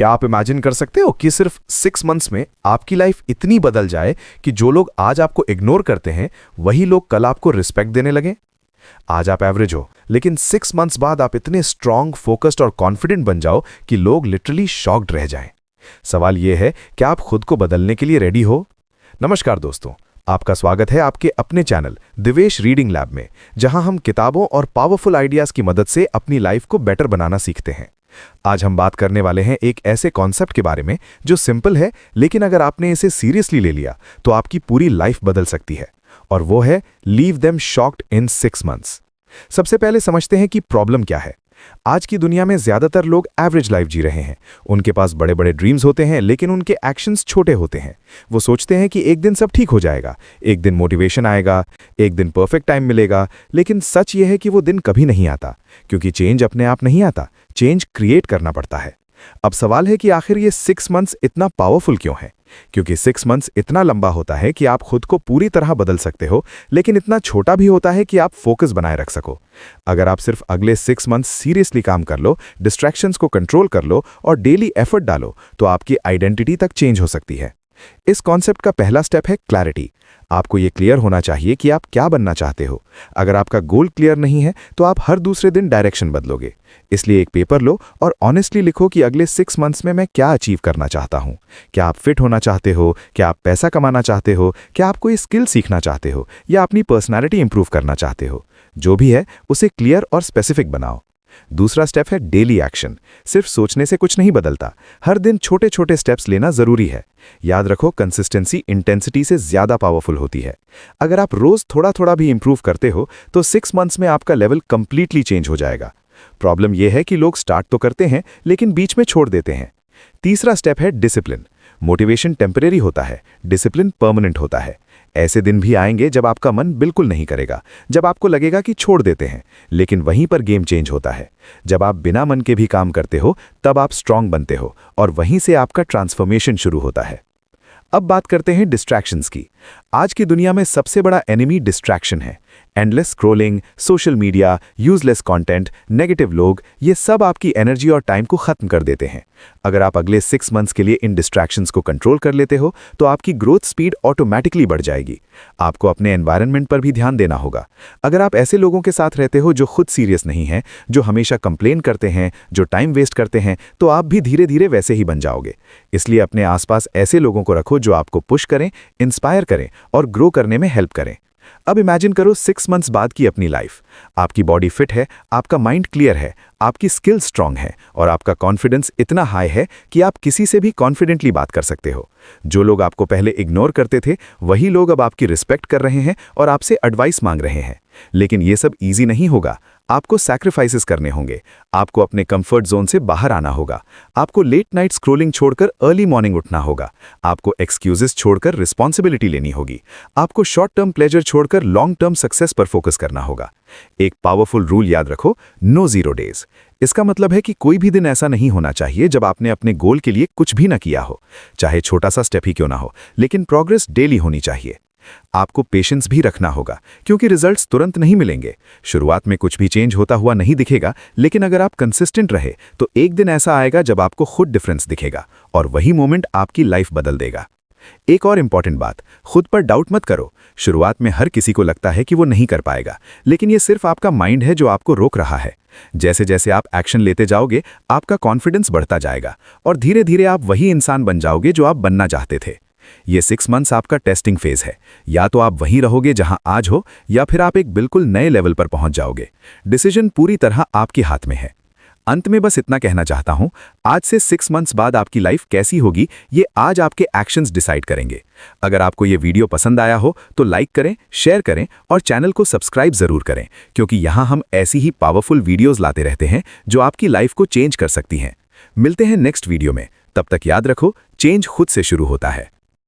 क्या आप इमेजिन कर सकते हो कि सिर्फ 6 मंथ्स में आपकी लाइफ इतनी बदल जाए कि जो लोग आज आपको इग्नोर करते हैं वही लोग कल आपको रिस्पेक्ट देने लगे। आज आप एवरेज हो, लेकिन 6 मंथ्स बाद आप इतने स्ट्रांग, फोकस्ड और कॉन्फिडेंट बन जाओ कि लोग लिटरली शॉक्ड रह जाएं। सवाल यह है, क्या आप खुद को बदलने के लिए रेडी हो? नमस्कार दोस्तों, आपका स्वागत है आपके अपने चैनल दिवेश रीडिंग लैब में, जहां हम किताबों और पावरफुल आइडियाज की मदद से अपनी लाइफ को बेटर बनाना सीखते हैं। आज हम बात करने वाले हैं एक ऐसे कॉन्सेप्ट के बारे में जो सिंपल है, लेकिन अगर आपने इसे सीरियसली ले लिया तो आपकी पूरी लाइफ बदल सकती है, और वो है लीव देम शॉक्ड इन 6 मंथ्स। सबसे पहले समझते हैं कि प्रॉब्लम क्या है। आज की दुनिया में ज्यादातर लोग एवरेज लाइफ जी रहे हैं। उनके पास बड़े बड़े ड्रीम्स होते हैं, लेकिन उनके एक्शंस छोटे होते हैं। वो सोचते हैं कि एक दिन सब ठीक हो जाएगा, एक दिन मोटिवेशन आएगा, एक दिन परफेक्ट टाइम मिलेगा, लेकिन सच ये है कि वो दिन कभी नहीं आता, क्योंकि चेंज अपने आप नहीं आता, चेंज क्रिएट करना पड़ता है। अब सवाल है कि आखिर ये 6 मंथ्स इतना पावरफुल क्यों है? क्योंकि 6 मंथ्स इतना लंबा होता है कि आप खुद को पूरी तरह बदल सकते हो, लेकिन इतना छोटा भी होता है कि आप फोकस बनाए रख सको। अगर आप सिर्फ अगले 6 मंथ्स सीरियसली काम कर लो, डिस्ट्रैक्शंस को कंट्रोल कर लो और डेली एफर्ट डालो, तो आपकी आइडेंटिटी तक चेंज हो सकती है। इस कॉन्सेप्ट का पहला स्टेप है क्लैरिटी। आपको ये क्लियर होना चाहिए कि आप क्या बनना चाहते हो। अगर आपका गोल क्लियर नहीं है तो आप हर दूसरे दिन डायरेक्शन बदलोगे। इसलिए एक पेपर लो और ऑनेस्टली लिखो कि अगले 6 मंथ्स में मैं क्या अचीव करना चाहता हूँ। क्या आप फिट होना चाहते हो? क्या आप पैसा कमाना चाहते हो? क्या आप कोई स्किल सीखना चाहते हो? या अपनी पर्सनैलिटी इंप्रूव करना चाहते हो? जो भी है उसे क्लियर और स्पेसिफिक बनाओ। दूसरा स्टेप है डेली एक्शन। सिर्फ सोचने से कुछ नहीं बदलता, हर दिन छोटे छोटे स्टेप्स लेना जरूरी है। याद रखो, कंसिस्टेंसी इंटेंसिटी से ज्यादा पावरफुल होती है। अगर आप रोज थोड़ा थोड़ा भी इंप्रूव करते हो तो 6 मंथ्स में आपका लेवल कंप्लीटली चेंज हो जाएगा। प्रॉब्लम यह है कि लोग स्टार्ट तो करते हैं लेकिन बीच में छोड़ देते हैं। तीसरा स्टेप है डिसिप्लिन। मोटिवेशन टेम्परेरी होता है, डिसिप्लिन परमानेंट होता है। ऐसे दिन भी आएंगे जब आपका मन बिल्कुल नहीं करेगा, जब आपको लगेगा कि छोड़ देते हैं, लेकिन वहीं पर गेम चेंज होता है। जब आप बिना मन के भी काम करते हो तब आप स्ट्रांग बनते हो, और वहीं से आपका ट्रांसफॉर्मेशन शुरू होता है। अब बात करते हैं डिस्ट्रैक्शंस की। आज की दुनिया में सबसे बड़ा एनिमी डिस्ट्रैक्शन है। Endless scrolling, social media, useless content, negative लोग, ये सब आपकी एनर्जी और टाइम को खत्म कर देते हैं। अगर आप अगले 6 मंथ्स के लिए इन डिस्ट्रैक्शंस को कंट्रोल कर लेते हो तो आपकी ग्रोथ स्पीड ऑटोमेटिकली बढ़ जाएगी। आपको अपने एनवायरनमेंट पर भी ध्यान देना होगा। अगर आप ऐसे लोगों के साथ रहते हो जो खुद सीरियस नहीं हैं, जो हमेशा कंप्लेन करते हैं, जो टाइम वेस्ट करते हैं, तो आप भी धीरे धीरे वैसे ही बन जाओगे। इसलिए अपने आसपास ऐसे लोगों को रखो जो आपको पुश करें, इंस्पायर करें और ग्रो करने में हेल्प करें। अब इमेजिन करो 6 मंथ्स बाद की अपनी लाइफ। आपकी बॉडी फिट है, आपका माइंड क्लियर है, आपकी स्किल स्ट्रांग है और आपका कॉन्फिडेंस इतना हाई है कि आप किसी से भी कॉन्फिडेंटली बात कर सकते हो। जो लोग आपको पहले इग्नोर करते थे वही लोग अब आपकी रिस्पेक्ट कर रहे हैं और आपसे एडवाइस मांग रहे हैं। लेकिन ये सब इजी नहीं होगा। आपको सैक्रिफाइसेस करने होंगे। आपको अपने कंफर्ट जोन से बाहर आना होगा। आपको लेट नाइट स्क्रोलिंग छोड़कर अर्ली मॉर्निंग उठना होगा। आपको एक्सक्यूजेस छोड़कर रिस्पॉन्सिबिलिटी लेनी होगी। आपको शॉर्ट टर्म प्लेजर छोड़कर लॉन्ग टर्म सक्सेस पर फोकस करना होगा। एक पावरफुल रूल याद रखो, नो 0 डेज। इसका मतलब है कि कोई भी दिन ऐसा नहीं होना चाहिए जब आपने अपने गोल के लिए कुछ भी ना किया हो, चाहे छोटा सा स्टेप ही क्यों ना हो, लेकिन प्रोग्रेस डेली होनी चाहिए। आपको पेशेंस भी रखना होगा, क्योंकि रिजल्ट्स तुरंत नहीं मिलेंगे। शुरुआत में कुछ भी चेंज होता हुआ नहीं दिखेगा, लेकिन अगर आप कंसिस्टेंट रहे तो एक दिन ऐसा आएगा जब आपको खुद डिफरेंस दिखेगा, और वही मोमेंट आपकी लाइफ बदल देगा। एक और इंपॉर्टेंट बात, खुद पर डाउट मत करो। शुरुआत में हर किसी को लगता है कि वो नहीं कर पाएगा, लेकिन ये सिर्फ आपका माइंड है जो आपको रोक रहा है। जैसे जैसे आप एक्शन लेते जाओगे, आपका कॉन्फिडेंस बढ़ता जाएगा और धीरे धीरे आप वही इंसान बन जाओगे जो आप बनना चाहते थे। ये 6 मंथ्स आपका टेस्टिंग फेज है। या तो आप वहीं रहोगे जहां आज हो, या फिर आप एक बिल्कुल नए लेवल पर पहुंच जाओगे। डिसीजन पूरी तरह आपके हाथ में है। अंत में बस इतना कहना चाहता हूं, आज से 6 मंथ्स बाद आपकी लाइफ कैसी होगी ये आज आपके एक्शंस डिसाइड करेंगे। अगर आपको ये वीडियो पसंद आया हो तो लाइक करें, शेयर करें और चैनल को सब्सक्राइब जरूर करें, क्योंकि यहां हम ऐसी ही पावरफुल वीडियोस लाते रहते हैं जो आपकी लाइफ को चेंज कर सकती हैं। मिलते हैं नेक्स्ट वीडियो में। तब तक याद रखो, चेंज खुद से शुरू होता है।